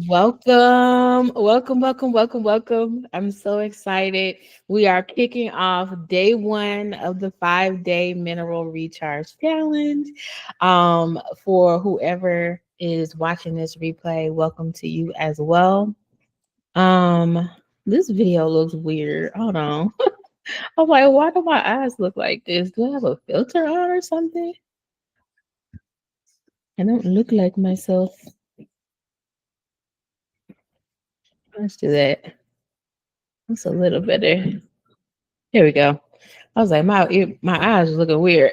Welcome. I'm so excited. We are kicking off day one of the 5 day mineral recharge challenge. For whoever is watching this replay, welcome to you as well. Um, this video looks weird. Hold on. I'm like, why do my eyes look like this? Do I have a filter on or something? I don't look like myself. Let's do that. That's a little better. Here we go. I was like, my eyes are looking weird.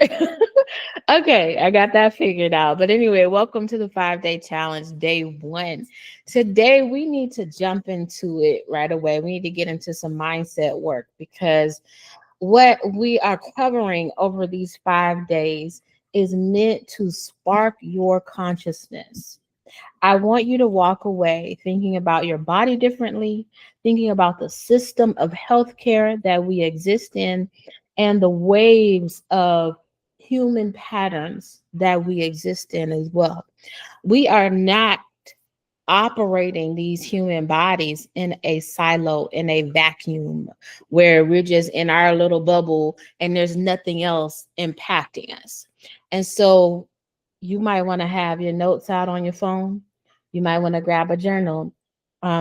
Okay, I got that figured out. But anyway, welcome to the 5 day challenge, day one. Today, we need to jump into it right away. We need to get into some mindset work because what we are covering over these 5 days is meant to spark your consciousness. I want you to walk away thinking about your body differently, thinking about the system of healthcare that we exist in, and the waves of human patterns that we exist in as well. We are not operating these human bodies in a silo, in a vacuum, where we're just in our little bubble and there's nothing else impacting us. And so you might want to have your notes out on your phone. You might want to grab a journal.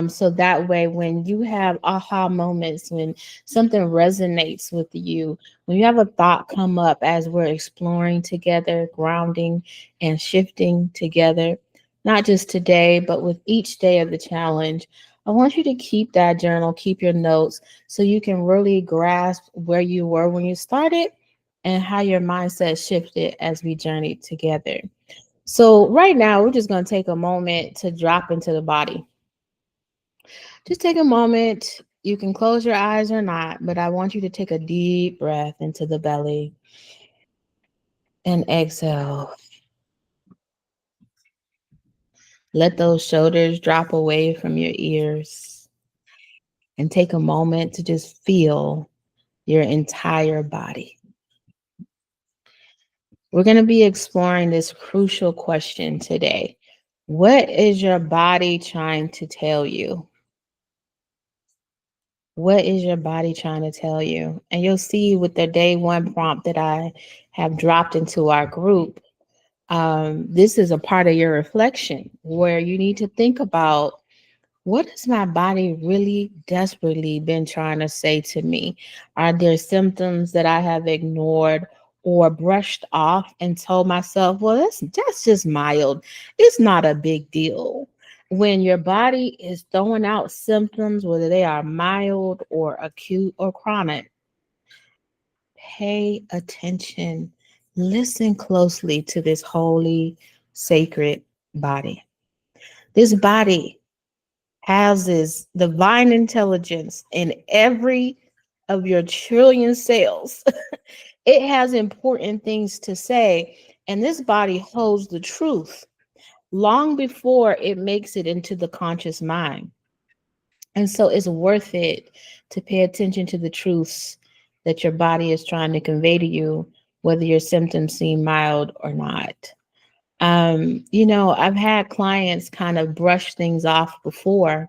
So that way, when you have aha moments, when something resonates with you, when you have a thought come up as we're exploring together, grounding and shifting together, not just today, but with each day of the challenge, I want you to keep that journal, keep your notes so you can really grasp where you were when you started and how your mindset shifted as we journeyed together. So, right now, we're just going to take a moment to drop into the body. Just take a moment. You can close your eyes or not, but I want you to take a deep breath into the belly and exhale. Let those shoulders drop away from your ears and take a moment to just feel your entire body. We're going to be exploring this crucial question today. What is your body trying to tell you? What is your body trying to tell you? And you'll see with the day one prompt that I have dropped into our group, this is a part of your reflection where you need to think about what has my body really desperately been trying to say to me? Are there symptoms that I have ignored or brushed off and told myself, well, that's just mild. It's not a big deal. When your body is throwing out symptoms, whether they are mild or acute or chronic, pay attention. Listen closely to this holy, sacred body. This body houses divine intelligence in every of your trillion cells. It has important things to say, and this body holds the truth long before it makes it into the conscious mind. And so it's worth it to pay attention to the truths that your body is trying to convey to you, whether your symptoms seem mild or not. I've had clients kind of brush things off before,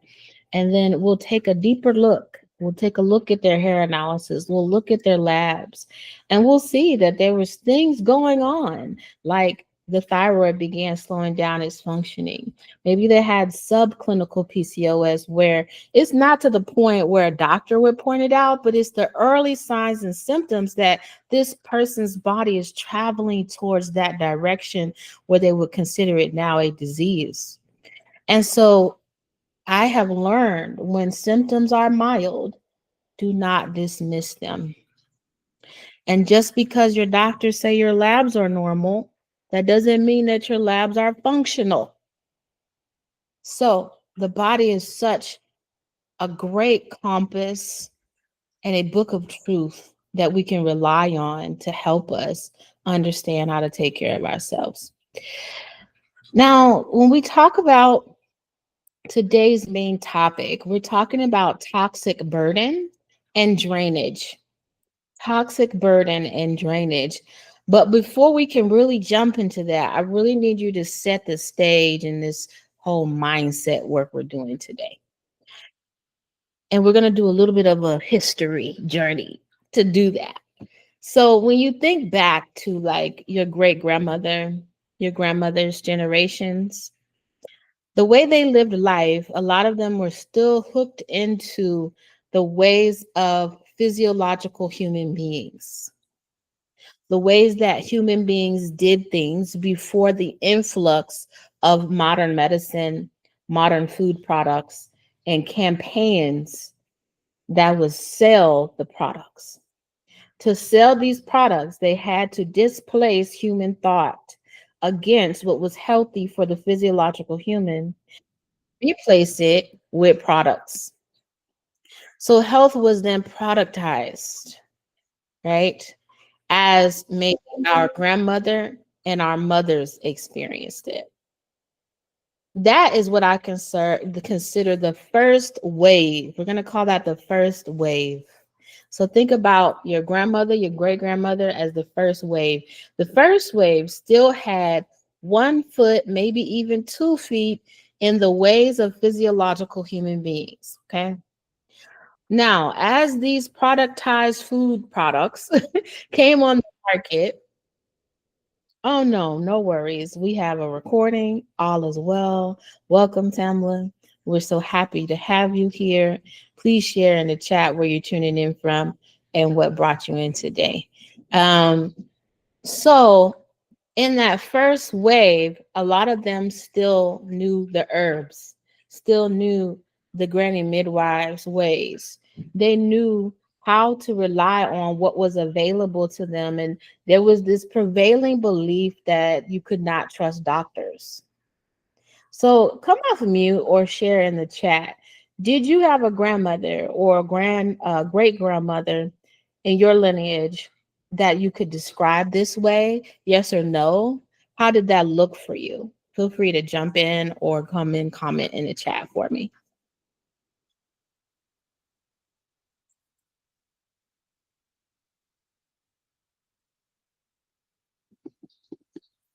and then we'll take a deeper look. We'll take a look at their hair analysis. We'll look at their labs, and we'll see that there was things going on, like the thyroid began slowing down its functioning. Maybe they had subclinical PCOS where it's not to the point where a doctor would point it out, but it's the early signs and symptoms that this person's body is traveling towards that direction where they would consider it now a disease. And so I have learned when symptoms are mild, do not dismiss them. And just because your doctors say your labs are normal, that doesn't mean that your labs are functional. So the body is such a great compass and a book of truth that we can rely on to help us understand how to take care of ourselves. Now, when we talk about today's main topic, we're talking about toxic burden and drainage. Toxic burden and drainage. But before we can really jump into that, I really need you to set the stage in this whole mindset work we're doing today. And we're going to do a little bit of a history journey to do that. So when you think back to like your great grandmother, your grandmother's generations, the way they lived life, a lot of them were still hooked into the ways of physiological human beings, the ways that human beings did things before the influx of modern medicine, modern food products, and campaigns that would sell the products. To sell these products, they had to displace human thought against what was healthy for the physiological human, replace it with products. So health was then productized, right? As maybe our grandmother and our mothers experienced it. That is what I consider the first wave. We're going to call that the first wave. So think about your grandmother, your great grandmother as the first wave. The first wave still had 1 foot, maybe even 2 feet in the ways of physiological human beings. Okay. Now, as these productized food products came on the market, oh no, no worries. We have a recording. All is well. Welcome, Tamla. We're so happy to have you here. Please share in the chat where you're tuning in from and what brought you in today. So in that first wave, a lot of them still knew the herbs, still knew the granny midwives' ways. They knew how to rely on what was available to them. And there was this prevailing belief that you could not trust doctors. So come off of mute or share in the chat. Did you have a grandmother or a great grandmother in your lineage that you could describe this way? Yes or no? How did that look for you? Feel free to jump in or come in, comment in the chat for me.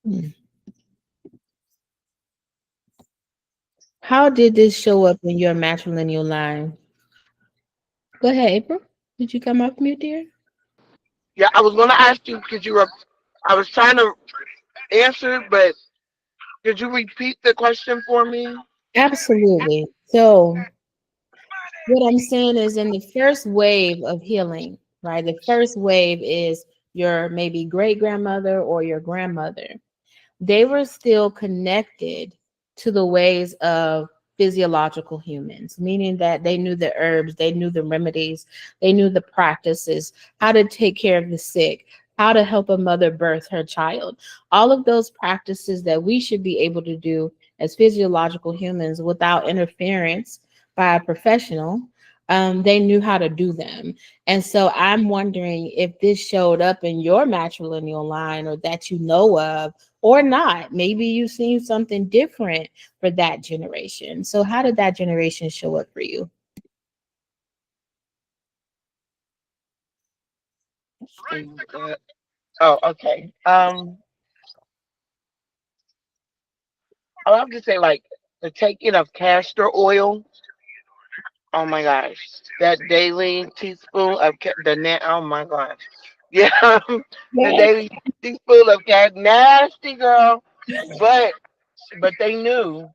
Hmm. How did this show up in your matrilineal line? Go ahead, April. Did you come off mute, dear? Yeah, I was gonna ask you because you were. I was trying to answer, but could you repeat the question for me? Absolutely. So what I'm saying is in the first wave of healing, right? The first wave is your maybe great grandmother or your grandmother. They were still connected to the ways of physiological humans, meaning that they knew the herbs, they knew the remedies, they knew the practices, how to take care of the sick, how to help a mother birth her child. All of those practices that we should be able to do as physiological humans without interference by a professional. They knew how to do them. And so I'm wondering if this showed up in your matrilineal line or that you know of or not. Maybe you've seen something different for that generation. So how did that generation show up for you? Uh, oh, okay. I have to say like the taking of castor oil. Oh my gosh, that daily teaspoon of oh my gosh, yeah, the Yes. daily teaspoon of cat nasty girl. But they knew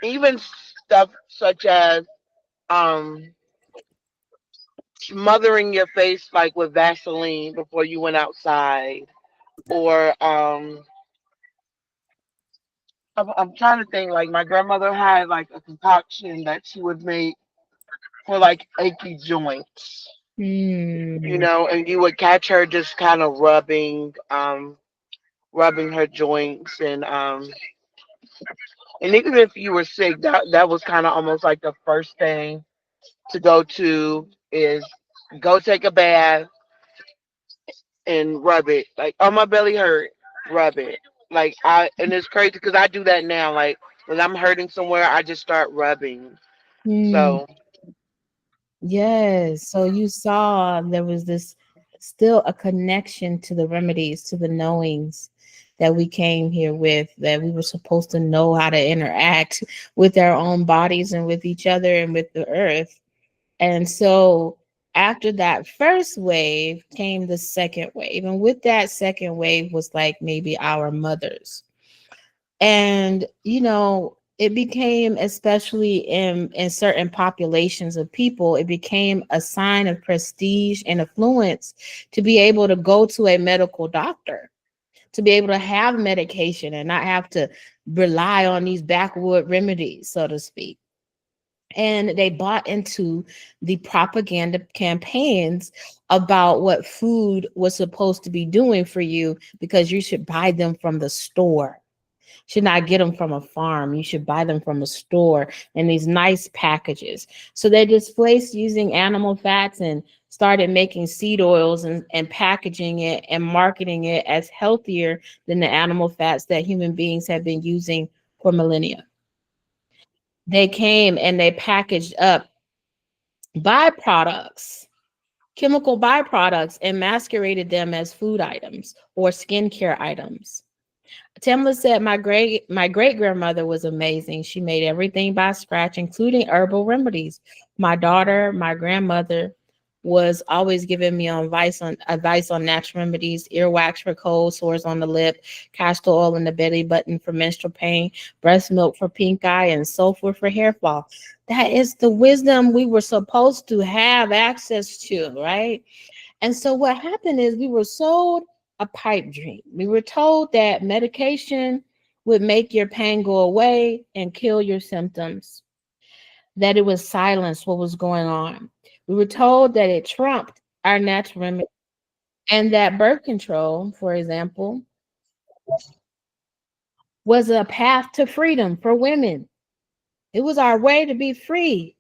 even stuff such as um smothering your face like with Vaseline before you went outside, or I'm trying to think. Like my grandmother had like a concoction that she would make for like achy joints, Hmm. and you would catch her just kind of rubbing her joints, and even if you were sick, that was kind of almost like the first thing to go to is go take a bath and rub it. Like, oh, my belly hurt, rub it. Like and it's crazy because I do that now. Like when I'm hurting somewhere, I just start rubbing. Hmm. So Yes. So you saw there was this still a connection to the remedies, to the knowings that we came here with, that we were supposed to know how to interact with our own bodies and with each other and with the earth. And so after that first wave came the second wave. And with that second wave was like maybe our mothers. And, it became, especially in certain populations of people, it became a sign of prestige and affluence to be able to go to a medical doctor, to be able to have medication and not have to rely on these backwood remedies, so to speak. And they bought into the propaganda campaigns about what food was supposed to be doing for you, because you should buy them from the store. Should not get them from a farm. You should buy them from a store in these nice packages. So they displaced using animal fats and started making seed oils and packaging it and marketing it as healthier than the animal fats that human beings have been using for millennia. They came and they packaged up byproducts, chemical byproducts, and masqueraded them as food items or skincare items. Tamla said my great grandmother was amazing. She made everything by scratch, including herbal remedies. My daughter, my grandmother, was always giving me advice on natural remedies: earwax for cold sores on the lip, castor oil in the belly button for menstrual pain, breast milk for pink eye, and sulfur for hair fall. That is the wisdom we were supposed to have access to, right? And so what happened is we were sold a pipe dream. We were told that medication would make your pain go away and kill your symptoms, that it would silence what was going on. We were told that it trumped our natural remedy, and that birth control, for example, was a path to freedom for women. It was our way to be free.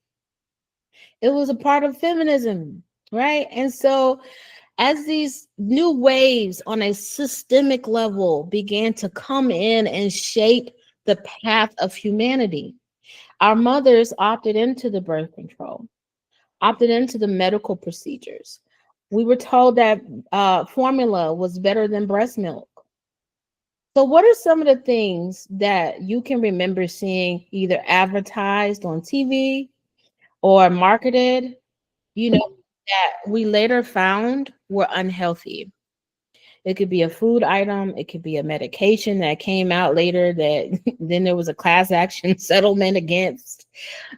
It was a part of feminism, right? And so as these new waves on a systemic level began to come in and shape the path of humanity, our mothers opted into the birth control, opted into the medical procedures. We were told that formula was better than breast milk. So, what are some of the things that you can remember seeing either advertised on TV or marketed, that we later found were unhealthy? It could be a food item. It could be a medication that came out later that then there was a class action settlement against.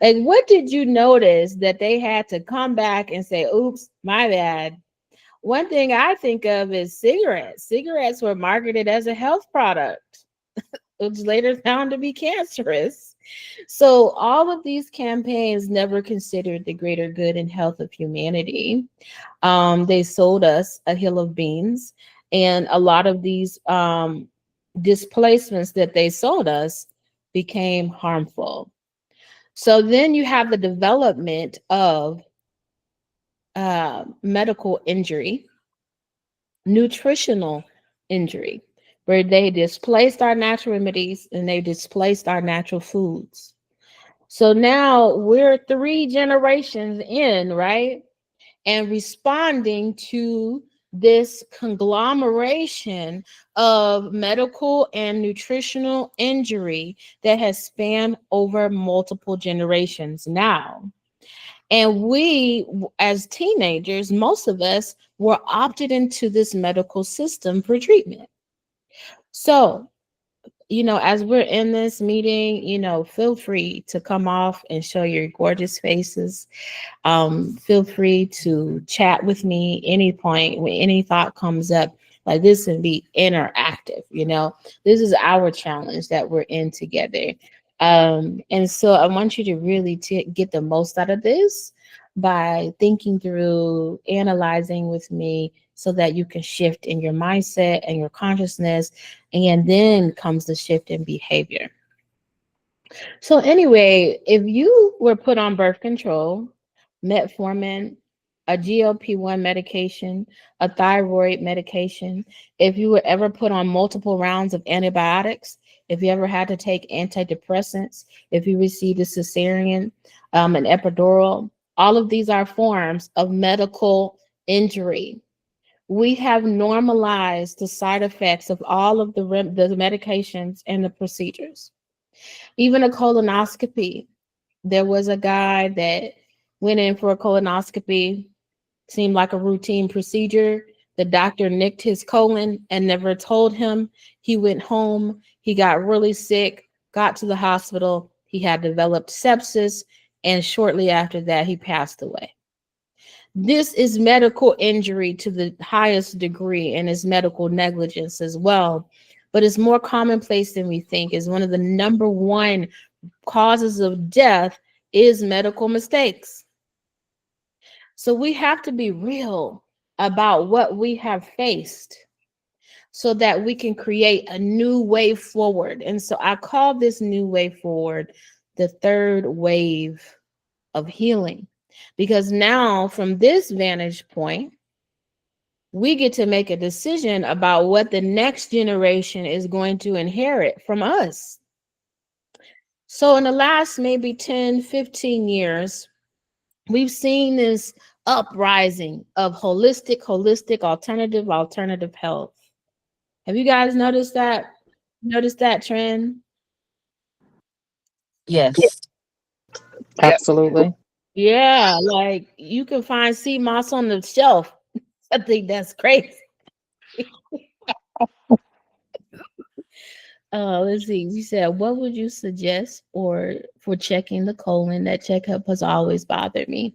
Like, what did you notice that they had to come back and say, oops, my bad? One thing I think of is cigarettes. Cigarettes were marketed as a health product. It was later found to be cancerous. So all of these campaigns never considered the greater good and health of humanity. They sold us a hill of beans, and a lot of these displacements that they sold us became harmful. So then you have the development of medical injury, nutritional injury, where they displaced our natural remedies and they displaced our natural foods. So now we're 3 generations in, right? And responding to this conglomeration of medical and nutritional injury that has spanned over multiple generations now. And we, as teenagers, most of us were opted into this medical system for treatment. So, as we're in this meeting, feel free to come off and show your gorgeous faces. Feel free to chat with me any point when any thought comes up. Like, this can be interactive. This is our challenge that we're in together. And so I want you to really get the most out of this by thinking through, analyzing with me, so that you can shift in your mindset and your consciousness. And then comes the shift in behavior. So anyway, if you were put on birth control, metformin, a GLP-1 medication, a thyroid medication, if you were ever put on multiple rounds of antibiotics, if you ever had to take antidepressants, if you received a cesarean, an epidural, all of these are forms of medical injury. we have normalized the side effects of all of the medications and the procedures. Even a colonoscopy. There was a guy that went in for a colonoscopy, seemed like a routine procedure. The doctor nicked his colon and never told him. He went home. He got really sick, got to the hospital. He had developed sepsis, and shortly after that, he passed away. This is medical injury to the highest degree and is medical negligence as well. But it's more commonplace than we think. Is one of the number one causes of death is medical mistakes. So we have to be real about what we have faced so that we can create a new way forward. And so I call this new way forward the third wave of healing. Because now, from this vantage point, we get to make a decision about what the next generation is going to inherit from us. So, in the last maybe 10, 15 years, we've seen this uprising of holistic, alternative health. Have you guys noticed that? Noticed that trend? Yes, Yep. absolutely. Yeah, like you can find sea moss on the shelf. I think that's crazy. Let's see. You said, what would you suggest or for checking the colon? That checkup has always bothered me.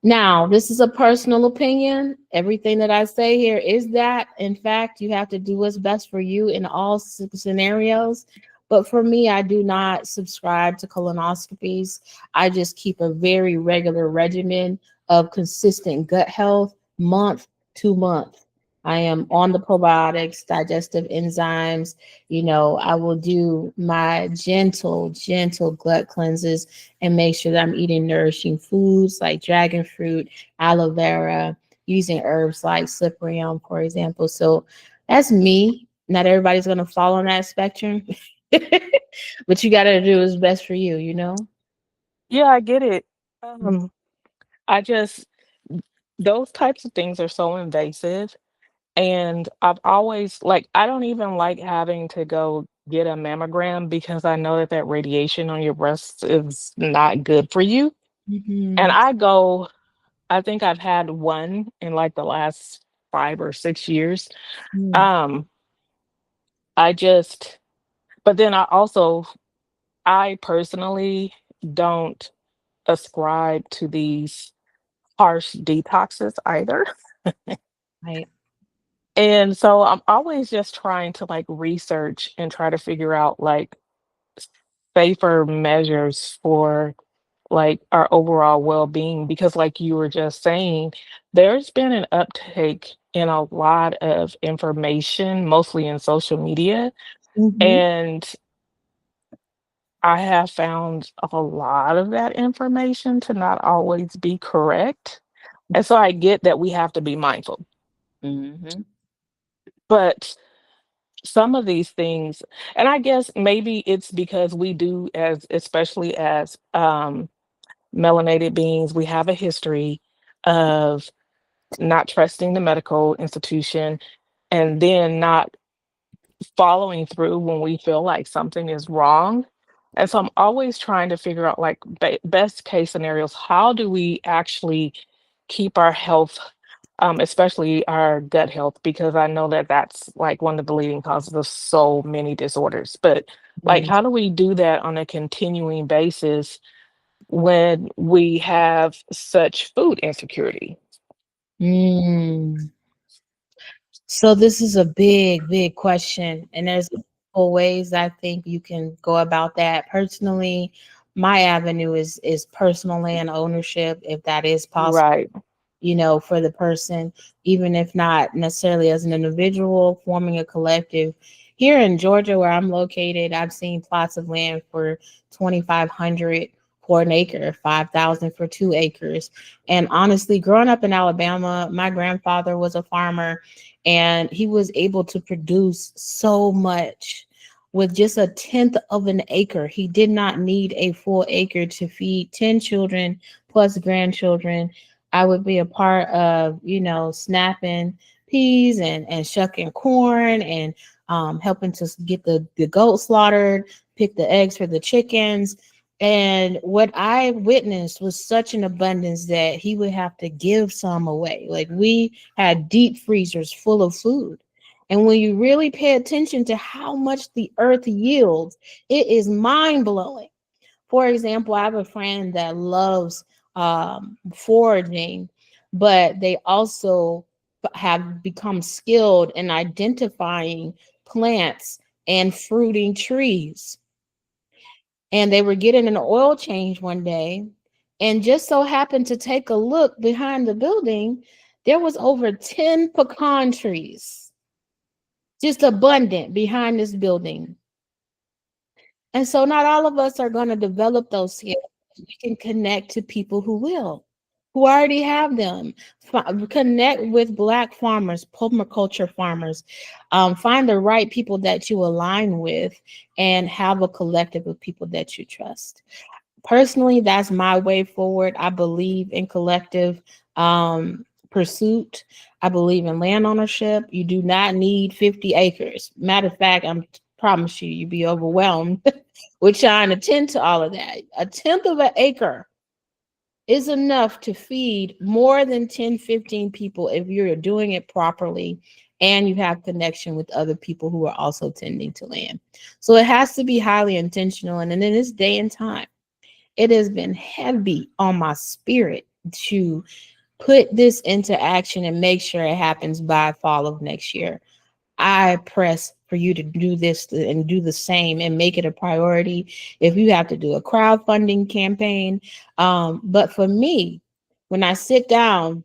Now, this is a personal opinion. Everything that I say here is that. In fact, you have to do what's best for you in all scenarios. But for me, I do not subscribe to colonoscopies. I just keep a very regular regimen of consistent gut health month to month. I am on the probiotics, digestive enzymes. I will do my gentle gut cleanses and make sure that I'm eating nourishing foods like dragon fruit, aloe vera, using herbs like cyprium, for example. So that's me. Not everybody's going to fall on that spectrum, but you got to do what's best for you. Yeah, I get it. I just those types of things are so invasive. And I've always like, I don't even like having to go get a mammogram because I know that that radiation on your breasts is not good for you. And Mm-hmm. I think I've had one in like the last 5 or 6 years. Um, I just, but then I personally don't ascribe to these harsh detoxes either. Right. And so I'm always just trying to like research and try to figure out like safer measures for like our overall well-being because like you were just saying, there's been an uptake in a lot of information, mostly in social media, Mm-hmm. and I have found a lot of that information to not always be correct. And so I get that we have to be mindful. Mm-hmm. But some of these things, and I guess maybe it's because we do, as especially as melanated beings, we have a history of not trusting the medical institution and then not following through when we feel like something is wrong. And so I'm always trying to figure out like best case scenarios. How do we actually keep our health, especially our gut health? Because I know that that's like one of the leading causes of so many disorders. But like, how do we do that on a continuing basis when we have such food insecurity? Mm. So this is a big, big question, and there's multiple ways I think you can go about that. Personally, my avenue is personal land ownership, if that is possible, Right, for the person, even if not necessarily as an individual, forming a collective. Here in Georgia, where I'm located, I've seen plots of land for 2,500 for an acre, 5,000 for 2 acres. And honestly, growing up in Alabama, my grandfather was a farmer and he was able to produce so much with just a tenth of an acre. He did not need a full acre to feed 10 children plus grandchildren. I would be a part of, snapping chickpeas and shucking corn and helping to get the goat slaughtered, pick the eggs for the chickens. And what I witnessed was such an abundance that he would have to give some away. Like we had deep freezers full of food. And when you really pay attention to how much the earth yields, it is mind blowing. For example, I have a friend that loves foraging, but they also have become skilled in identifying plants and fruiting trees. And they were getting an oil change one day and just so happened to take a look behind the building. There was over 10 pecan trees, just abundant behind this building. And so not all of us are going to develop those skills. We can connect to people who will, who already have them. Connect with Black farmers, permaculture farmers. Find the right people that you align with and have a collective of people that you trust. Personally, that's my way forward. I believe in collective pursuit. I believe in land ownership. You do not need 50 acres. Matter of fact, I promise you, you'd be overwhelmed with trying to tend to all of that. A tenth of an acre is enough to feed more than 10, 15 people if you're doing it properly and you have connection with other people who are also tending to land. So it has to be highly intentional. And in this day and time, it has been heavy on my spirit to put this into action and make sure it happens by fall of next year. I press for you to do this and do the same and make it a priority. If you have to do a crowdfunding campaign. But for me, when I sit down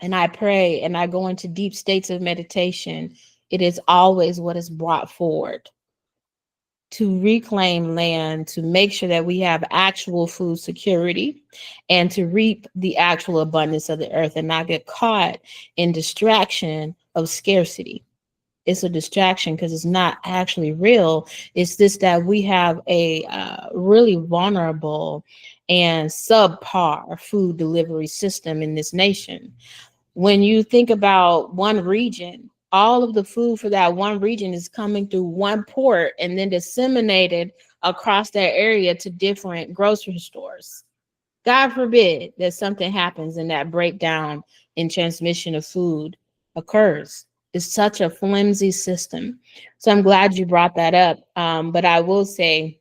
and I pray and I go into deep states of meditation, it is always what is brought forward to reclaim land, to make sure that we have actual food security and to reap the actual abundance of the earth and not get caught in distraction of scarcity. It's a distraction because it's not actually real. It's just that we have a really vulnerable and subpar food delivery system in this nation. When you think about one region, all of the food for that one region is coming through one port and then disseminated across that area to different grocery stores. God forbid that something happens and that breakdown in transmission of food occurs. It's such a flimsy system. So I'm glad you brought that up. But I will say,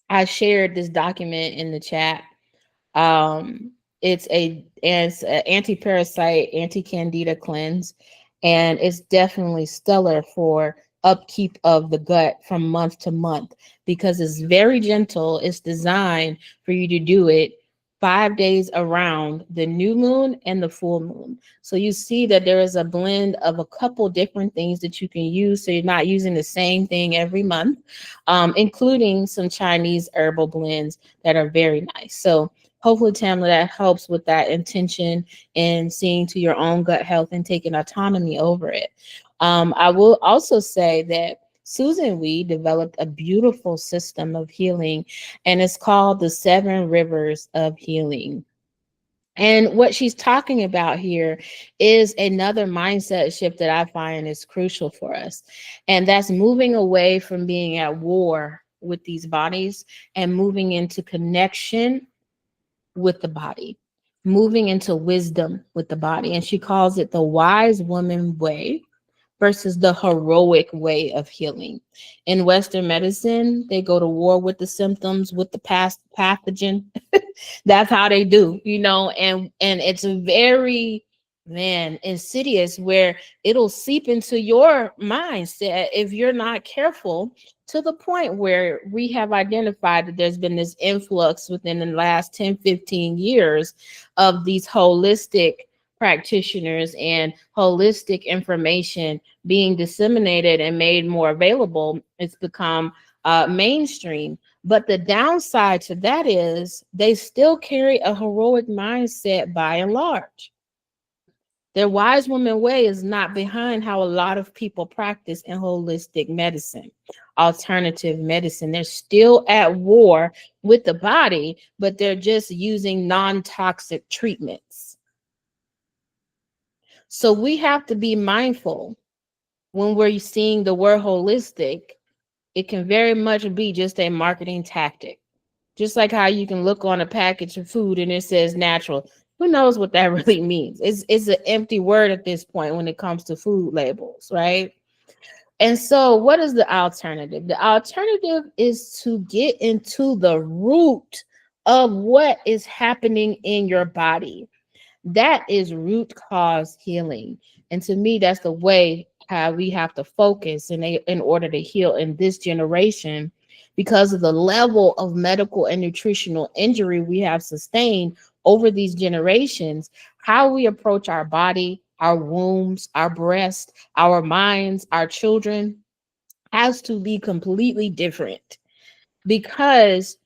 I shared this document in the chat. It's an anti-parasite, anti-candida cleanse, and it's definitely stellar for upkeep of the gut from month to month because it's very gentle. It's designed for you to do it 5 days around the new moon and the full moon. So you see that there is a blend of a couple different things that you can use. So you're not using the same thing every month, including some Chinese herbal blends that are very nice. So hopefully, Tamla, that helps with that intention and seeing to your own gut health and taking autonomy over it. I will also say that Susan Weed developed a beautiful system of healing, and it's called the 7 Rivers of Healing. And what she's talking about here is another mindset shift that I find is crucial for us. And that's moving away from being at war with these bodies and moving into connection with the body, moving into wisdom with the body. And she calls it the wise woman way versus the heroic way of healing. In Western medicine, they go to war with the symptoms, with the past pathogen. That's how they do, and it's a very insidious where it'll seep into your mindset if you're not careful, to the point where we have identified that there's been this influx within the last 10, 15 years of these holistic practitioners and holistic information being disseminated and made more available. It's become mainstream. But the downside to that is they still carry a heroic mindset by and large. Their wise woman way is not behind how a lot of people practice in holistic medicine, alternative medicine. They're still at war with the body, but they're just using non-toxic treatments. So we have to be mindful when we're seeing the word holistic. It can very much be just a marketing tactic. Just like how you can look on a package of food and it says natural. Who knows what that really means? It's an empty word at this point when it comes to food labels, right? And so, what is the alternative? The alternative is to get into the root of what is happening in your body. That is root cause healing. And to me, that's the way how we have to focus in order to heal in this generation because of the level of medical and nutritional injury we have sustained over these generations. How we approach our body, our wombs, our breast, our minds, our children has to be completely different because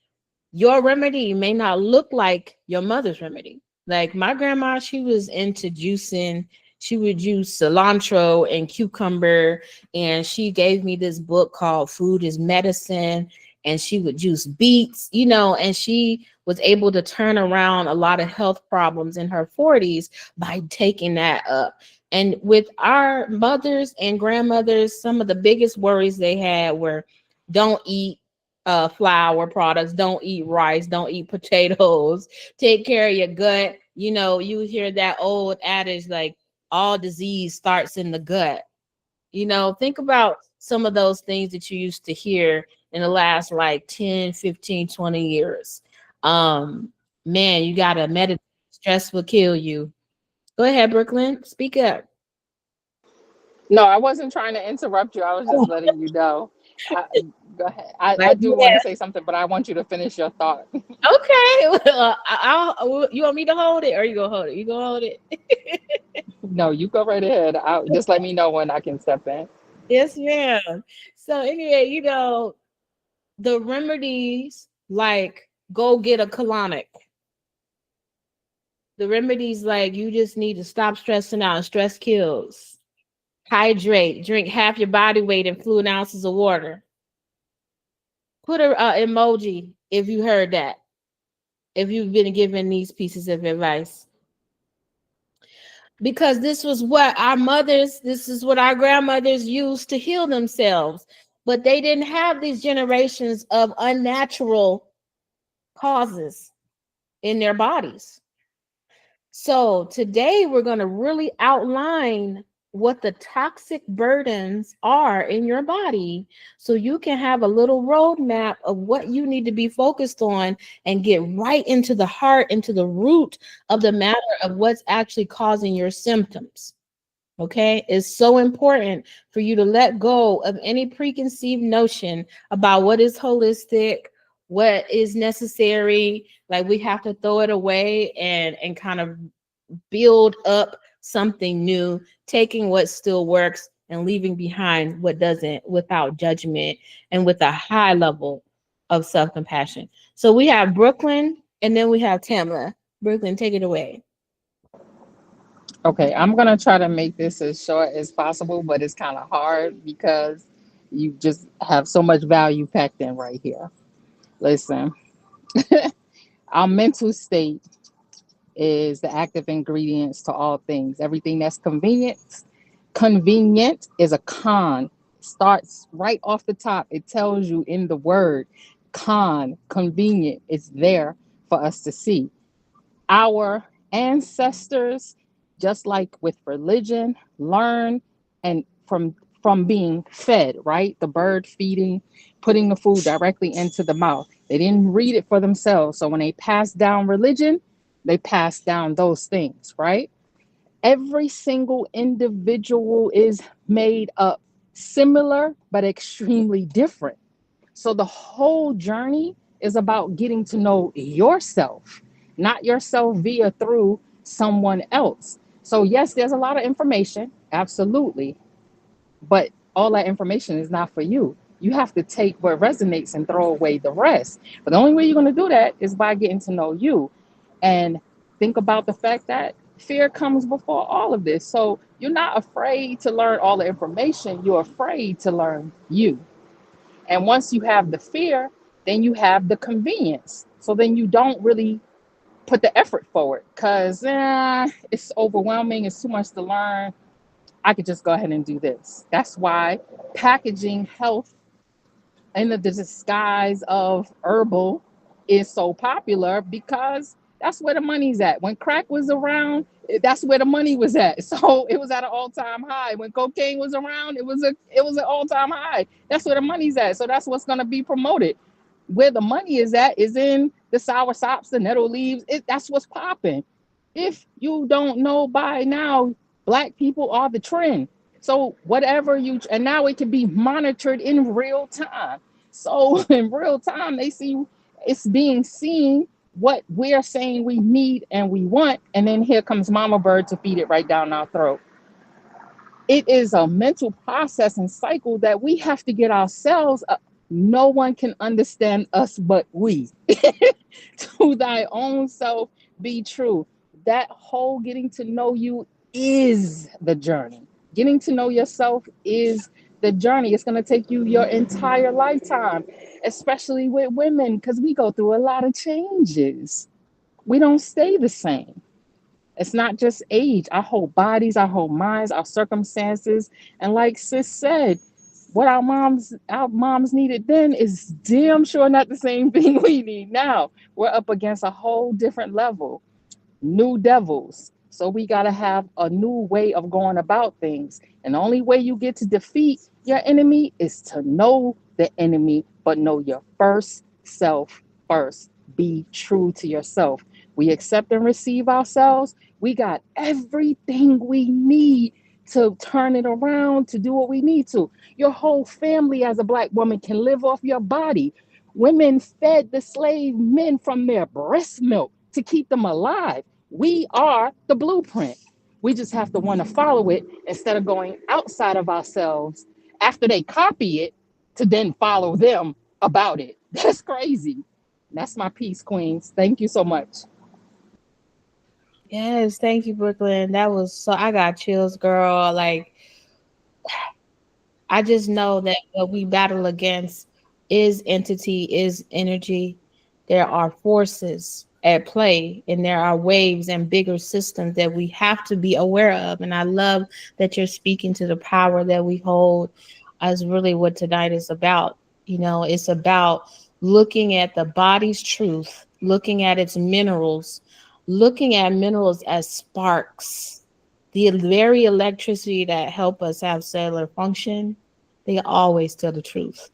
your remedy may not look like your mother's remedy. Like my grandma, she was into juicing. She would juice cilantro and cucumber. And she gave me this book called Food is Medicine. And she would juice beets, and she was able to turn around a lot of health problems in her 40s by taking that up. And with our mothers and grandmothers, some of the biggest worries they had were don't eat flour products, don't eat rice, don't eat potatoes, take care of your gut. You hear that old adage like all disease starts in the gut. Think about some of those things that you used to hear in the last like 10, 15, 20 years. Um, Man, you gotta meditate. Stress will kill you. Go ahead, Brooklyn. Speak up. No, I wasn't trying to interrupt you. I was just Oh, letting you know. I, Go ahead. I like, do want yeah. to say something, but I want you to finish your thought. Okay. Well, you want me to hold it or you gonna hold it? You gonna hold it? No, you go right ahead. Just let me know when I can step in. Yes, ma'am. So anyway, the remedies like go get a colonic. The remedies like you just need to stop stressing out. Stress kills. Hydrate. Drink half your body weight in fluid ounces of water. Put a emoji if you heard that. If you've been given these pieces of advice, because this is what our grandmothers used to heal themselves, but they didn't have these generations of unnatural causes in their bodies. So today we're going to really outline what the toxic burdens are in your body so you can have a little roadmap of what you need to be focused on and get right into the heart, into the root of the matter of what's actually causing your symptoms. Okay, it's so important for you to let go of any preconceived notion about what is holistic, what is necessary. Like we have to throw it away and kind of build up something new, taking what still works and leaving behind what doesn't without judgment and with a high level of self-compassion. So we have Brooklyn and then we have Tamla. Brooklyn, take it away. Okay, I'm gonna try to make this as short as possible, but it's kind of hard because you just have so much value packed in right here. Listen, our mental state is the active ingredients to all things. Everything that's convenient is a con. Starts right off the top. It tells you in the word con, convenient. It's there for us to see. Our ancestors, just like with religion, learn and from being fed, right? The bird feeding, putting the food directly into the mouth. They didn't read it for themselves. So when they passed down religion, they passed down those things, right? Every single individual is made up similar but extremely different. So the whole journey is about getting to know yourself, not yourself via through someone else. So yes, there's a lot of information, absolutely, but all that information is not for you. You have to take what resonates and throw away the rest. But the only way you're going to do that is by getting to know you. And think about the fact that fear comes before all of this. So you're not afraid to learn all the information, you're afraid to learn you. And once you have the fear, then you have the convenience. So then you don't really put the effort forward because it's overwhelming. It's too much to learn. I could just go ahead and do this. That's why packaging health in the disguise of herbal is so popular because that's where the money's at. When crack was around, that's where the money was at. So it was at an all-time high. When cocaine was around, it was an all-time high. That's where the money's at. So that's what's gonna be promoted. Where the money is at is in the sour sops, the nettle leaves. That's what's popping. If you don't know by now, black people are the trend. So whatever you and now it can be monitored in real time. So in real time, they see it's being seen what we're saying we need and we want, and then here comes Mama Bird to feed it right down our throat. It is a mental process and cycle that we have to get ourselves. No one can understand us but we. To thy own self be true. That whole getting to know you is the journey. Getting to know yourself is the journey. It's going to take you your entire lifetime, especially with women, because we go through a lot of changes. We don't stay the same. It's not just age, our whole bodies, our whole minds, our circumstances. And like sis said, what our moms needed then is damn sure not the same thing we need now. We're up against a whole different level, new devils. So we got to have a new way of going about things. And the only way you get to defeat your enemy is to know the enemy, but know your first self first. Be true to yourself. We accept and receive ourselves. We got everything we need to turn it around, to do what we need to. Your whole family as a black woman can live off your body. Women fed the slave men from their breast milk to keep them alive. We are the blueprint. We just have to want to follow it instead of going outside of ourselves after they copy it to then follow them about it. That's crazy. That's my piece, Queens. Thank you so much. Yes, thank you, Brooklyn. That was so I got chills, girl. Like I just know that what we battle against is entity, is energy. There are forces at play, and there are waves and bigger systems that we have to be aware of. And I love that you're speaking to the power that we hold, as really what tonight is about. It's about looking at the body's truth, looking at its minerals, looking at minerals as sparks, the very electricity that help us have cellular function. They always tell the truth.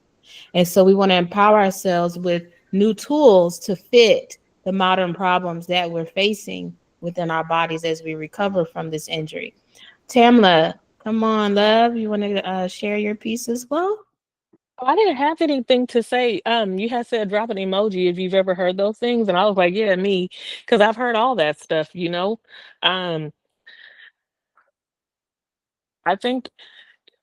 And so we want to empower ourselves with new tools to fit the modern problems that we're facing within our bodies as we recover from this injury. Tamla, come on, love. You want to share your piece as well? I didn't have anything to say. You had said drop an emoji if you've ever heard those things, and I was like, yeah, me, because I've heard all that stuff. Um, I think,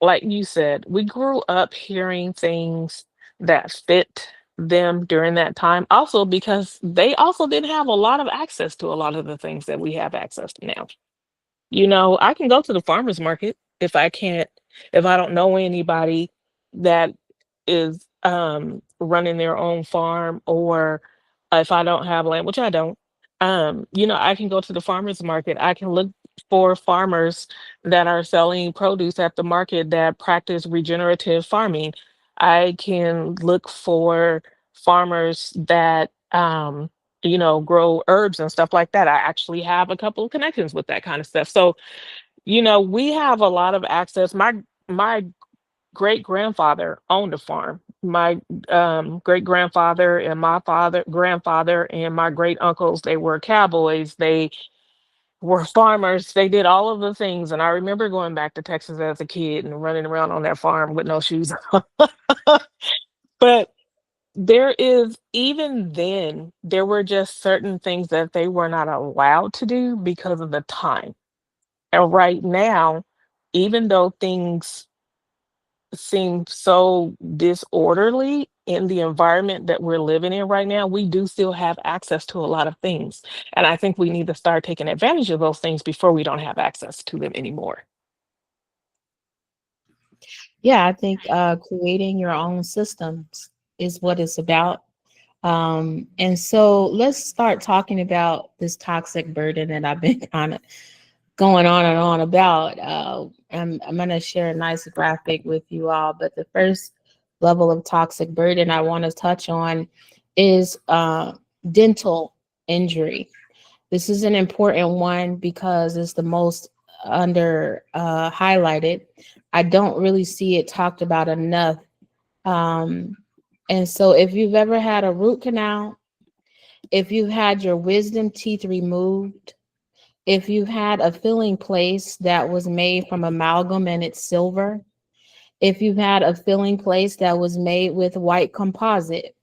like you said, we grew up hearing things that fit them during that time. Also, because they also didn't have a lot of access to a lot of the things that we have access to now. I can go to the farmer's market if I don't know anybody that is running their own farm, or if I don't have land, which I don't. I can go to the farmer's market. I can look for farmers that are selling produce at the market that practice regenerative farming. I can look for farmers that grow herbs and stuff like that. I actually have a couple of connections with that kind of stuff. So, we have a lot of access. My great grandfather owned a farm. My great grandfather and my father, grandfather, and my great uncles, they were cowboys. They were farmers. They did all of the things. And I remember going back to Texas as a kid and running around on that farm with no shoes on. But even then, there were just certain things that they were not allowed to do because of the time. And right now, even though things seem so disorderly in the environment that we're living in right now, we do still have access to a lot of things. And I think we need to start taking advantage of those things before we don't have access to them anymore. Yeah, I think creating your own systems is what it's about. And so let's start talking about this toxic burden that I've been kind of going on and on about. I'm going to share a nice graphic with you all, but the first level of toxic burden I want to touch on is dental injury. This is an important one because it's the most under highlighted. I don't really see it talked about enough. And so if you've ever had a root canal, if you've had your wisdom teeth removed, if you've had a filling place that was made from amalgam and it's silver, if you've had a filling place that was made with white composite,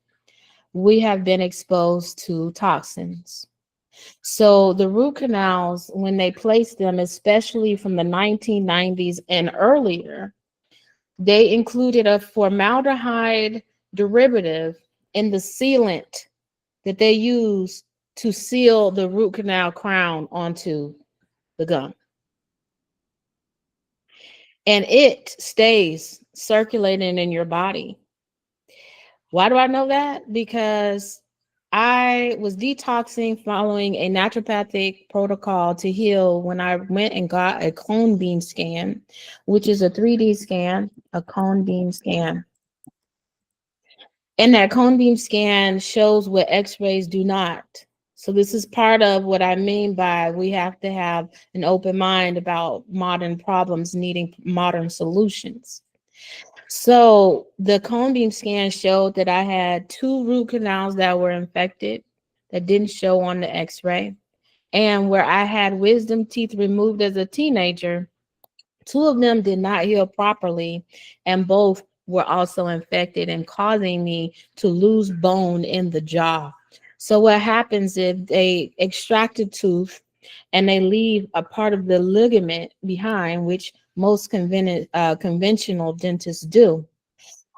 we have been exposed to toxins. So the root canals, when they placed them, especially from the 1990s and earlier, they included a formaldehyde derivative in the sealant that they use to seal the root canal crown onto the gum. And it stays circulating in your body. Why do I know that? Because I was detoxing following a naturopathic protocol to heal when I went and got a cone beam scan, which is a 3D scan, a cone beam scan. And that cone beam scan shows what x-rays do not. So this is part of what I mean by we have to have an open mind about modern problems needing modern solutions. So the cone beam scan showed that I had 2 root canals that were infected that didn't show on the x-ray. And where I had wisdom teeth removed as a teenager, 2 of them did not heal properly, and both were also infected and causing me to lose bone in the jaw. So what happens if they extract a tooth and they leave a part of the ligament behind, which most conventional dentists do,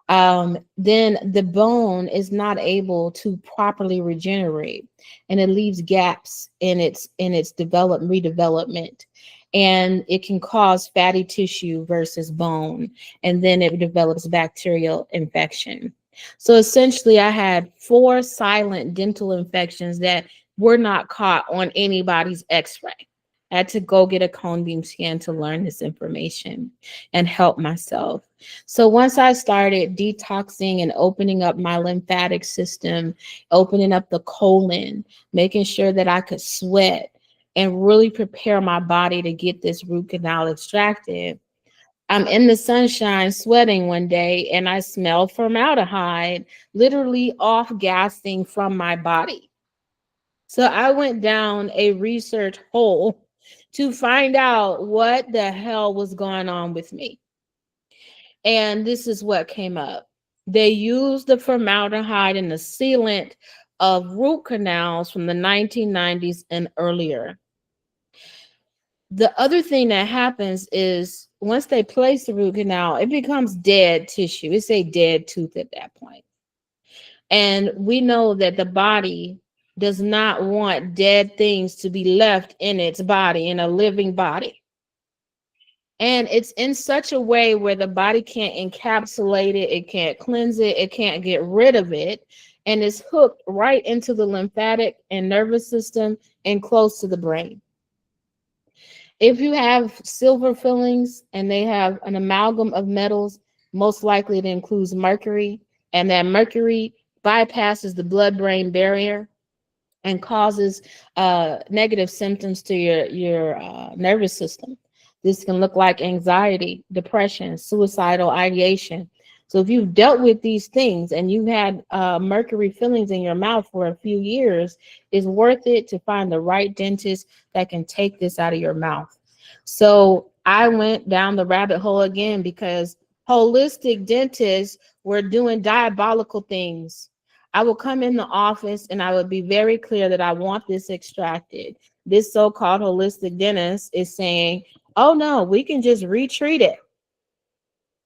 then the bone is not able to properly regenerate, and it leaves gaps in its redevelopment, and it can cause fatty tissue versus bone, and then it develops bacterial infection. So essentially, I had 4 silent dental infections that were not caught on anybody's x-ray. I had to go get a cone beam scan to learn this information and help myself. So once I started detoxing and opening up my lymphatic system, opening up the colon, making sure that I could sweat and really prepare my body to get this root canal extracted, I'm in the sunshine sweating one day and I smell formaldehyde literally off gassing from my body. So I went down a research hole to find out what the hell was going on with me. And this is what came up. They used the formaldehyde in the sealant of root canals from the 1990s and earlier. The other thing that happens is once they place the root canal, it becomes dead tissue. It's a dead tooth at that point. And we know that the body does not want dead things to be left in its body, in a living body. And it's in such a way where the body can't encapsulate it, it can't cleanse it, it can't get rid of it, and it's hooked right into the lymphatic and nervous system and close to the brain. If you have silver fillings and they have an amalgam of metals, most likely it includes mercury, and that mercury bypasses the blood-brain barrier and causes negative symptoms to your nervous system. This can look like anxiety, depression, suicidal ideation. So if you've dealt with these things and you've had mercury fillings in your mouth for a few years, it's worth it to find the right dentist that can take this out of your mouth. So I went down the rabbit hole again because holistic dentists were doing diabolical things. I would come in the office and I would be very clear that I want this extracted. This so-called holistic dentist is saying, oh no, we can just retreat it.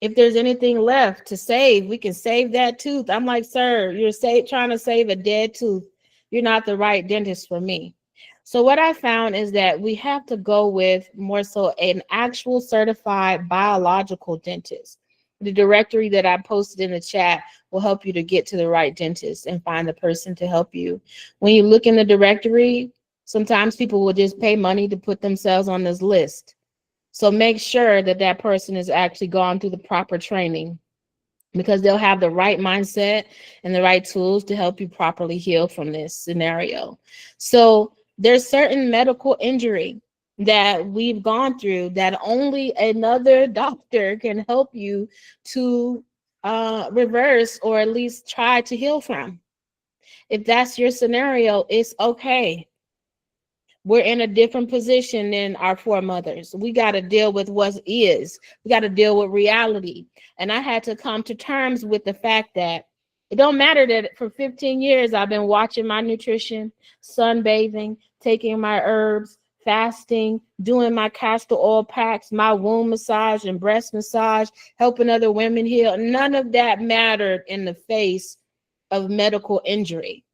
If there's anything left to save, we can save that tooth. I'm like, sir, you're trying to save a dead tooth. You're not the right dentist for me. So what I found is that we have to go with more so an actual certified biological dentist. The directory that I posted in the chat will help you to get to the right dentist and find the person to help you. When you look in the directory, sometimes people will just pay money to put themselves on this list. So make sure that that person has actually gone through the proper training, because they'll have the right mindset and the right tools to help you properly heal from this scenario. So there's certain medical injury that we've gone through that only another doctor can help you to reverse or at least try to heal from. If that's your scenario, it's okay. We're in a different position than our foremothers. We got to deal with what is. We got to deal with reality. And I had to come to terms with the fact that it don't matter that for 15 years I've been watching my nutrition, sunbathing, taking my herbs, fasting, doing my castor oil packs, my womb massage and breast massage, helping other women heal. None of that mattered in the face of medical injury,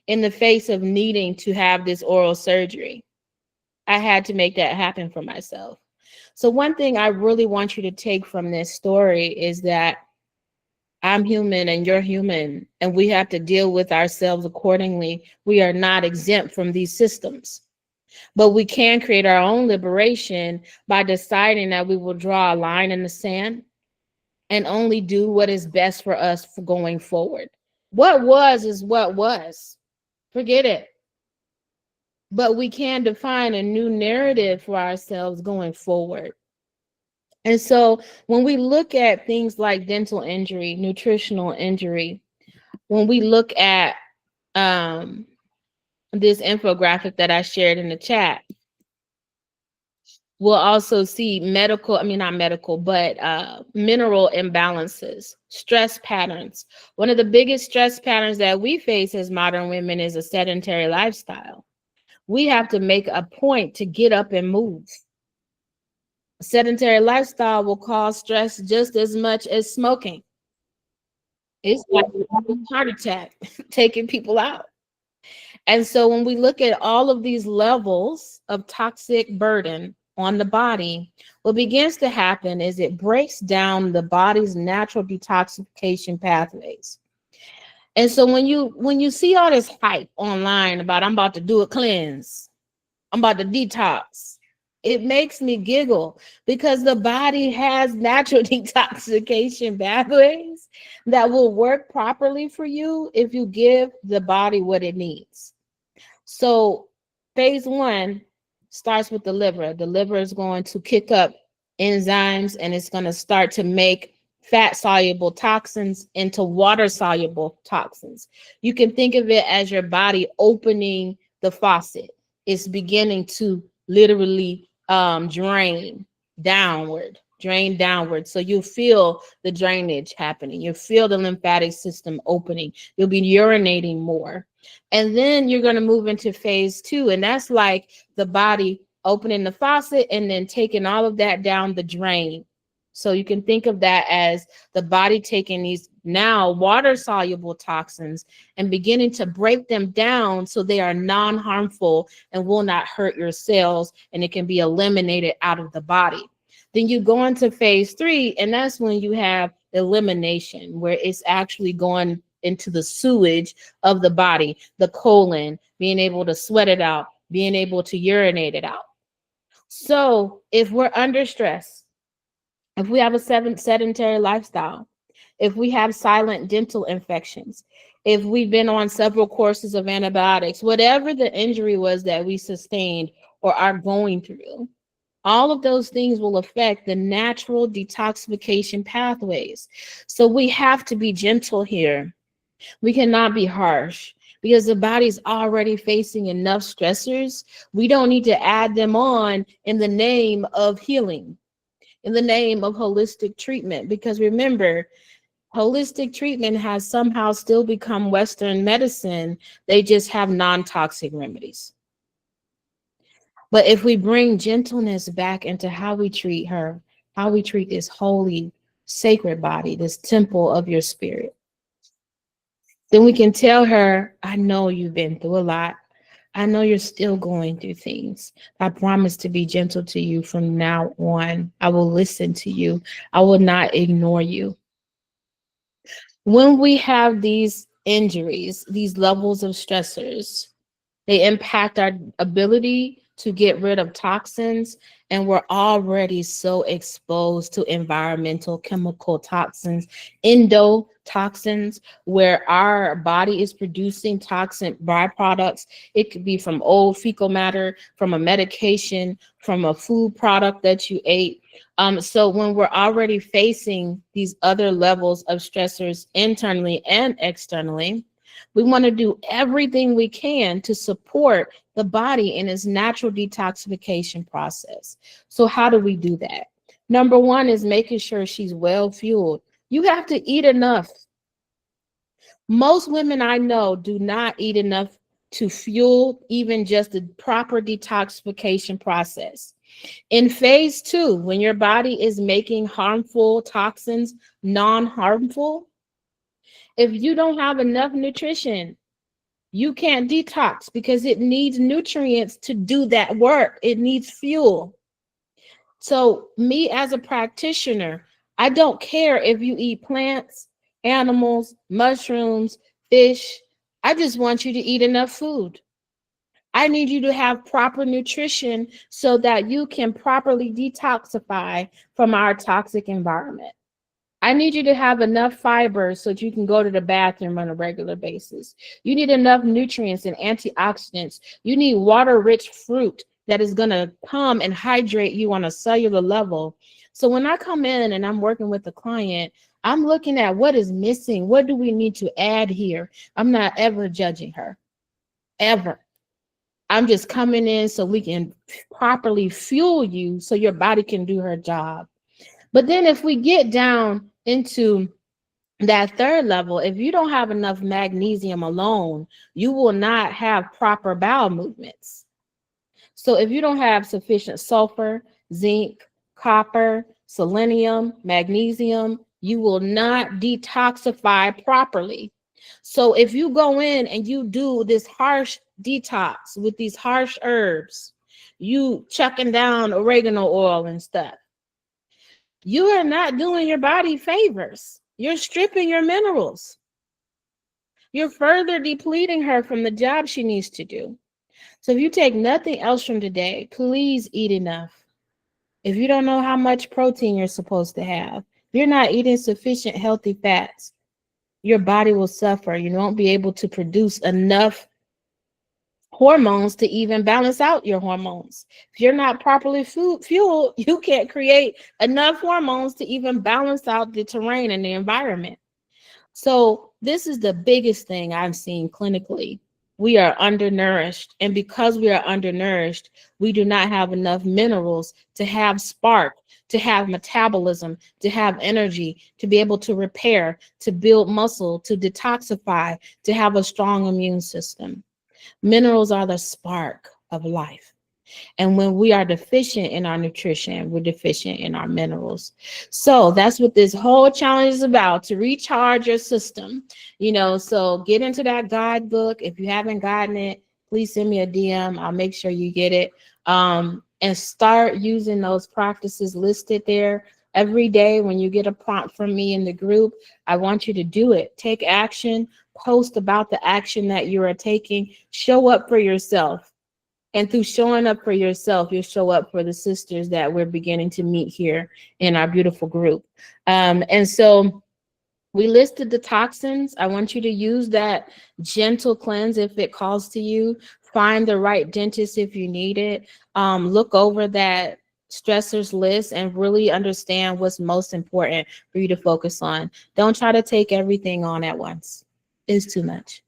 in the face of needing to have this oral surgery. I had to make that happen for myself. So one thing I really want you to take from this story is that I'm human and you're human, and we have to deal with ourselves accordingly. We are not exempt from these systems, but we can create our own liberation by deciding that we will draw a line in the sand and only do what is best for us for going forward. What was is what was. Forget it. But we can define a new narrative for ourselves going forward. And so when we look at things like dental injury, nutritional injury, when we look at this infographic that I shared in the chat, we'll also see mineral imbalances, stress patterns. One of the biggest stress patterns that we face as modern women is a sedentary lifestyle. We have to make a point to get up and move. A sedentary lifestyle will cause stress just as much as smoking. It's like a heart attack, taking people out. And so when we look at all of these levels of toxic burden on the body, what begins to happen is it breaks down the body's natural detoxification pathways. And so when you see all this hype online about I'm about to do a cleanse, I'm about to detox, it makes me giggle, because the body has natural detoxification pathways that will work properly for you if you give the body what it needs. So phase one starts with the liver. The liver is going to kick up enzymes, and it's going to start to make fat soluble toxins into water soluble toxins. You can think of it as your body opening the faucet. It's beginning to literally drain downward. So you feel the drainage happening. You feel the lymphatic system opening. You'll be urinating more. And then you're going to move into phase two. And that's like the body opening the faucet and then taking all of that down the drain. So you can think of that as the body taking these now water soluble toxins and beginning to break them down so they are non-harmful and will not hurt your cells, and it can be eliminated out of the body. Then you go into phase three, and that's when you have elimination, where it's actually going into the sewage of the body, the colon, being able to sweat it out, being able to urinate it out. So if we're under stress, if we have a sedentary lifestyle, if we have silent dental infections, if we've been on several courses of antibiotics, whatever the injury was that we sustained or are going through, all of those things will affect the natural detoxification pathways. So we have to be gentle here. We cannot be harsh, because the body's already facing enough stressors. We don't need to add them on in the name of healing, in the name of holistic treatment. Because remember, holistic treatment has somehow still become Western medicine. They just have non-toxic remedies. But if we bring gentleness back into how we treat her, how we treat this holy, sacred body, this temple of your spirit, then we can tell her, I know you've been through a lot. I know you're still going through things. I promise to be gentle to you from now on. I will listen to you. I will not ignore you. When we have these injuries, these levels of stressors, they impact our ability to get rid of toxins, and we're already so exposed to environmental chemical toxins, endotoxins, where our body is producing toxic byproducts. It could be from old fecal matter, from a medication, from a food product that you ate. So when we're already facing these other levels of stressors internally and externally, we want to do everything we can to support the body in its natural detoxification process. So how do we do that? Number one is making sure she's well fueled. You have to eat enough. Most women I know do not eat enough to fuel even just the proper detoxification process. In phase 2, when your body is making harmful toxins non-harmful, if you don't have enough nutrition, you can't detox because it needs nutrients to do that work. It needs fuel. So me as a practitioner, I don't care if you eat plants, animals, mushrooms, fish. I just want you to eat enough food. I need you to have proper nutrition so that you can properly detoxify from our toxic environment. I need you to have enough fiber so that you can go to the bathroom on a regular basis. You need enough nutrients and antioxidants. You need water-rich fruit that is going to come and hydrate you on a cellular level. So when I come in and I'm working with the client, I'm looking at what is missing. What do we need to add here? I'm not ever judging her, ever. I'm just coming in so we can properly fuel you so your body can do her job. But then if we get down into that third level, if you don't have enough magnesium alone, you will not have proper bowel movements. So if you don't have sufficient sulfur, zinc, copper, selenium, magnesium, you will not detoxify properly. So if you go in and you do this harsh detox with these harsh herbs, you chucking down oregano oil and stuff, you are not doing your body favors. You're stripping your minerals. You're further depleting her from the job she needs to do. So if you take nothing else from today, please eat enough. If you don't know how much protein you're supposed to have, if you're not eating sufficient healthy fats, your body will suffer. You won't be able to produce enough hormones to even balance out your hormones. If you're not properly fueled, you can't create enough hormones to even balance out the terrain and the environment. So this is the biggest thing I've seen clinically. We are undernourished. And because we are undernourished, we do not have enough minerals to have spark, to have metabolism, to have energy, to be able to repair, to build muscle, to detoxify, to have a strong immune system. Minerals are the spark of life. And when we are deficient in our nutrition, we're deficient in our minerals. So that's what this whole challenge is about, to recharge your system. So get into that guidebook. If you haven't gotten it, please send me a DM. I'll make sure you get it. And start using those practices listed there. Every day when you get a prompt from me in the group, I want you to do it. Take action, post about the action that you are taking, show up for yourself. And through showing up for yourself, you'll show up for the sisters that we're beginning to meet here in our beautiful group. And so we listed the toxins. I want you to use that gentle cleanse if it calls to you. Find the right dentist if you need it. Look over that stressors list and really understand what's most important for you to focus on. Don't try to take everything on at once. It's too much.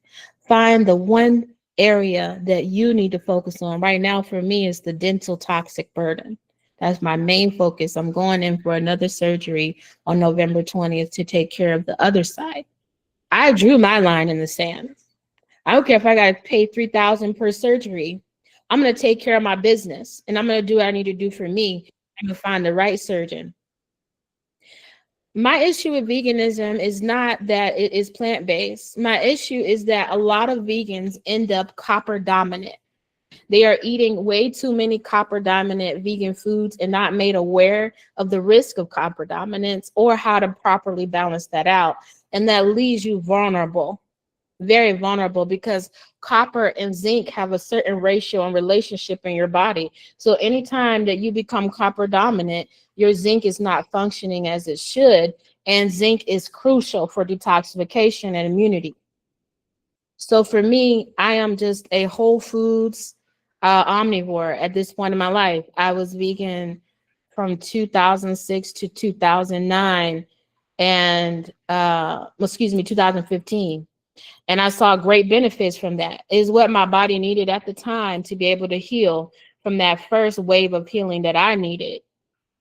Find the one area that you need to focus on. Right now, for me, is the dental toxic burden. That's my main focus. I'm going in for another surgery on November 20th to take care of the other side. I drew my line in the sand. I don't care if I got to pay $3,000 per surgery. I'm going to take care of my business, and I'm going to do what I need to do for me. I'm going to find the right surgeon. My issue with veganism is not that it is plant-based. My issue is that a lot of vegans end up copper dominant. They are eating way too many copper dominant vegan foods and not made aware of the risk of copper dominance or how to properly balance that out. And that leaves you vulnerable, very vulnerable, because copper and zinc have a certain ratio and relationship in your body. So anytime that you become copper dominant, your zinc is not functioning as it should. And zinc is crucial for detoxification and immunity. So for me, I am just a whole foods omnivore at this point in my life. I was vegan from 2006 to 2009 and 2015. And I saw great benefits from that. Is what my body needed at the time to be able to heal from that first wave of healing that I needed,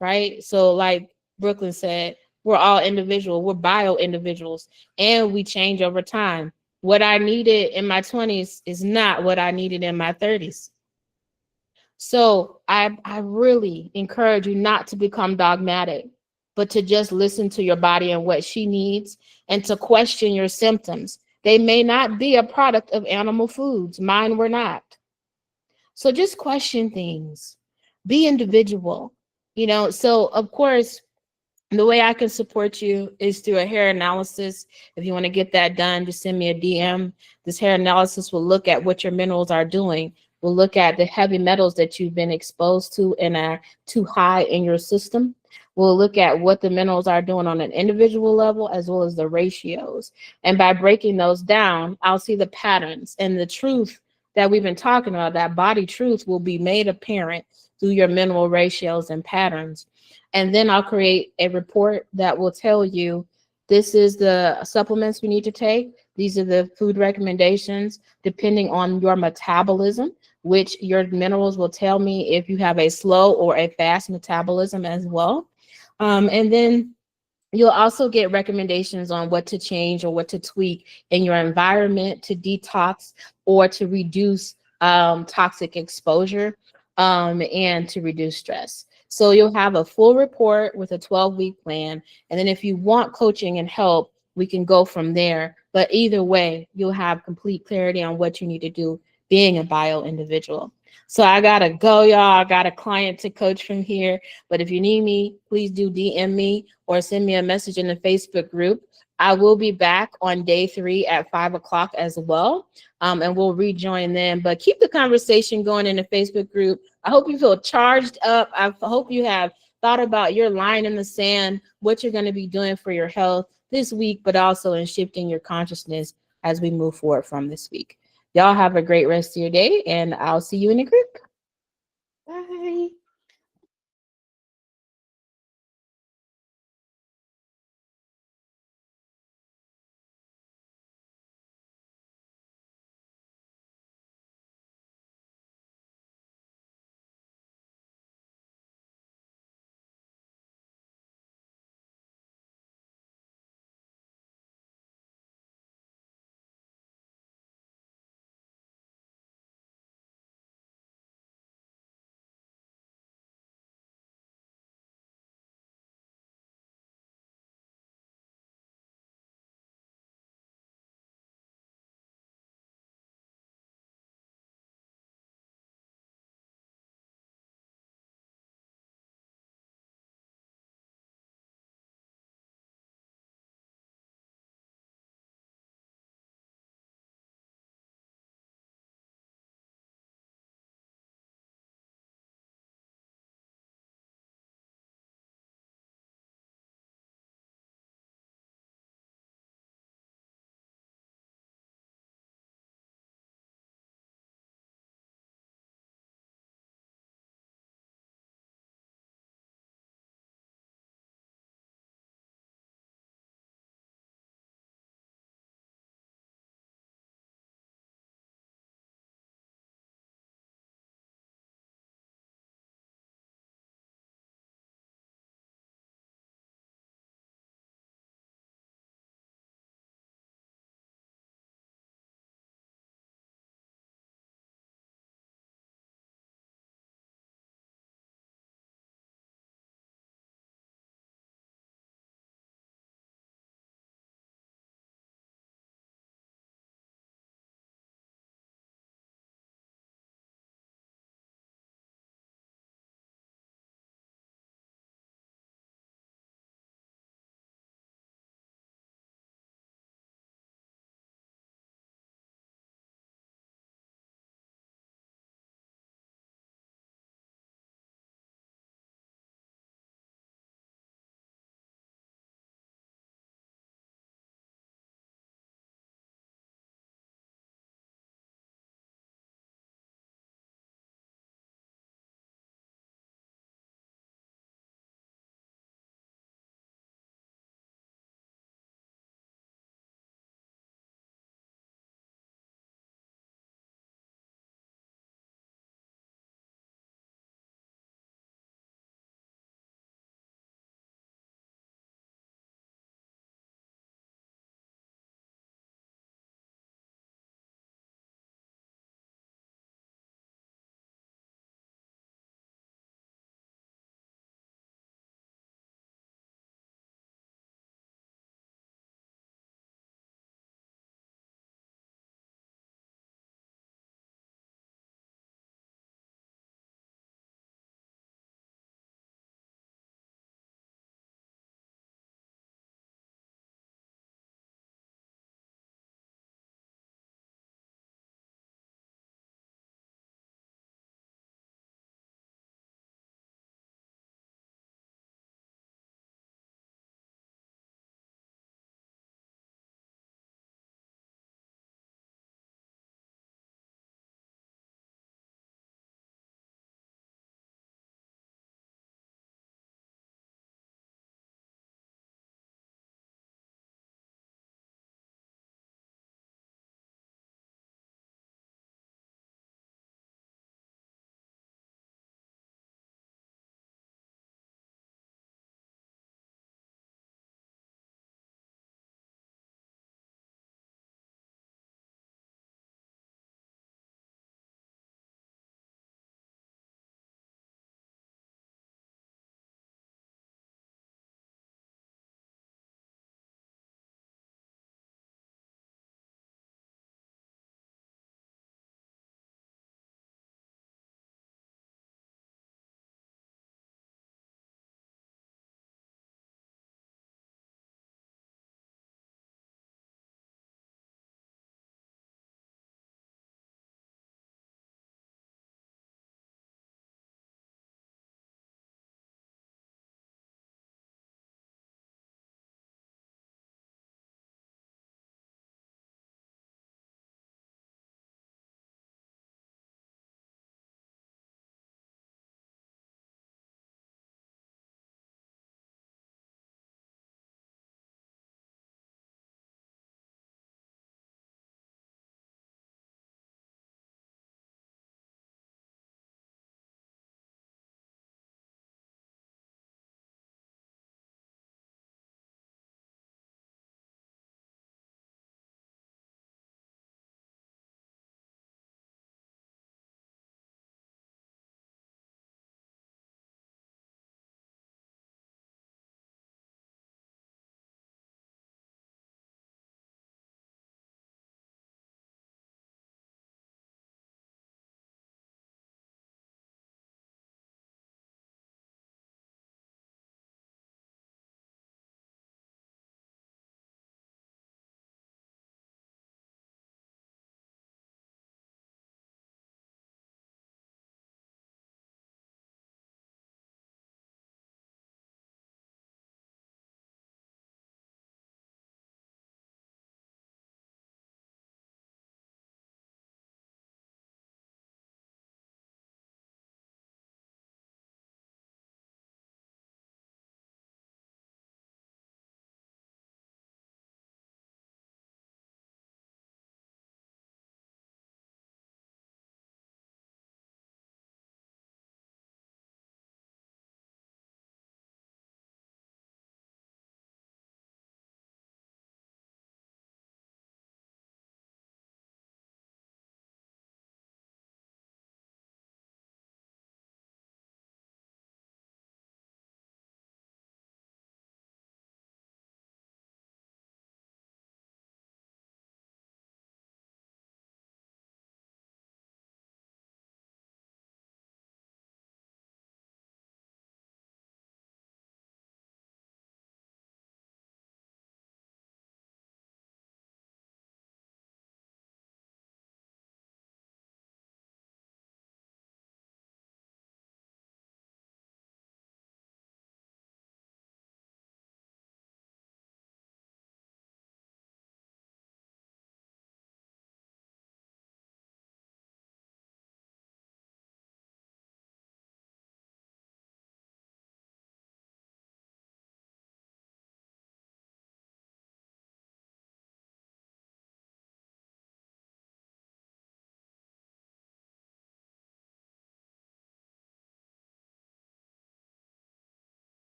right? So like Brooklyn said, we're all individual, we're bio individuals, and we change over time. What I needed in my 20s is not what I needed in my 30s. So I really encourage you not to become dogmatic, but to just listen to your body and what she needs and to question your symptoms. They may not be a product of animal foods. Mine were not. So just question things. Be individual. So of course, the way I can support you is through a hair analysis. If you want to get that done, just send me a DM. This hair analysis will look at what your minerals are doing. We'll look at the heavy metals that you've been exposed to and are too high in your system. We'll look at what the minerals are doing on an individual level as well as the ratios. And by breaking those down, I'll see the patterns and the truth that we've been talking about. That body truth will be made apparent through your mineral ratios and patterns. And then I'll create a report that will tell you, this is the supplements we need to take. These are the food recommendations, depending on your metabolism, which your minerals will tell me if you have a slow or a fast metabolism as well. And then you'll also get recommendations on what to change or what to tweak in your environment to detox or to reduce toxic exposure and to reduce stress. So you'll have a full report with a 12-week plan. And then if you want coaching and help, we can go from there. But either way, you'll have complete clarity on what you need to do being a bio individual. So I gotta go, y'all. I got a client to coach from here. But if you need me, please do DM me or send me a message in the Facebook group. I will be back on day 3 at 5 o'clock as well. And we'll rejoin them. But keep the conversation going in the Facebook group. I hope you feel charged up. I hope you have thought about your line in the sand, what you're going to be doing for your health this week, but also in shifting your consciousness as we move forward from this week. Y'all have a great rest of your day, and I'll see you in the group.